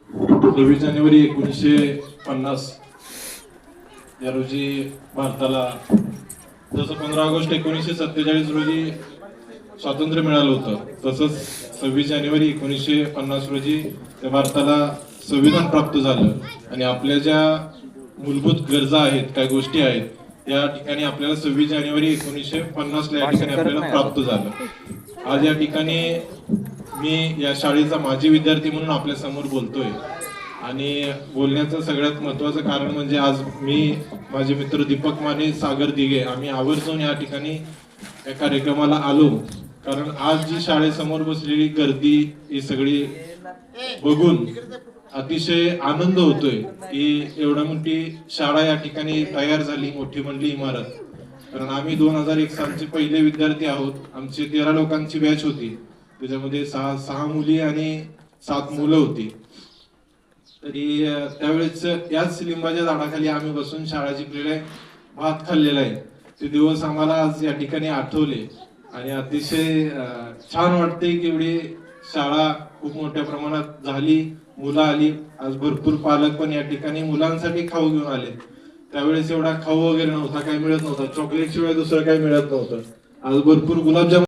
26 जानेवारी 1950 या रोजी भारताला, जसं 15 ऑगस्ट 1947 रोजी स्वातंत्र्य मिळालं होतं, तसंच 26 जानेवारी 1950 रोजी त्या भारताला संविधान प्राप्त झालं. आणि आपल्या ज्या मूलभूत गरजा आहेत, काही गोष्टी आहेत, या ठिकाणी आपल्याला 26 जानेवारी 1950 या ठिकाणी आपल्याला प्राप्त झालं. आज या ठिकाणी मी या शाळेचा माजी विद्यार्थी म्हणून आपल्या समोर बोलतोय. आणि बोलण्याचं सगळ्यात महत्वाचं कारण म्हणजे आज मी, माझे मित्र दीपक माने, सागर दिघे, आम्ही आवर्जून या ठिकाणी या कार्यक्रमाला आलो. कारण आज जी शाळेसमोर बसलेली गर्दी ही सगळी बघून अतिशय आनंद होतोय की एवढा मोठी शाळा या ठिकाणी तयार झाली, मोठी म्हणली इमारत. कारण आम्ही 2001 सालचे पहिले विद्यार्थी आहोत. आमची 13 लोकांची बॅच होती, त्याच्यामध्ये 6 मुली आणि 7 मुलं होती. तरी त्यावेळेस याच लिंबाच्या झाडाखाली आम्ही बसून शाळा शिकलेले, भात खाल्लेला आहे. ते दिवस आम्हाला आज या ठिकाणी आठवले आणि अतिशय छान वाटते की एवढी शाळा खूप मोठ्या प्रमाणात झाली, मुलं आली. आज भरपूर पालक पण या ठिकाणी मुलांसाठी खाऊ घेऊन आले. त्यावेळेस एवढा खाऊ वगैरे नव्हता, काही मिळत नव्हता, चॉकलेट शिवाय दुसरं काही मिळत नव्हतं. आज भरपूर गुलाबजाम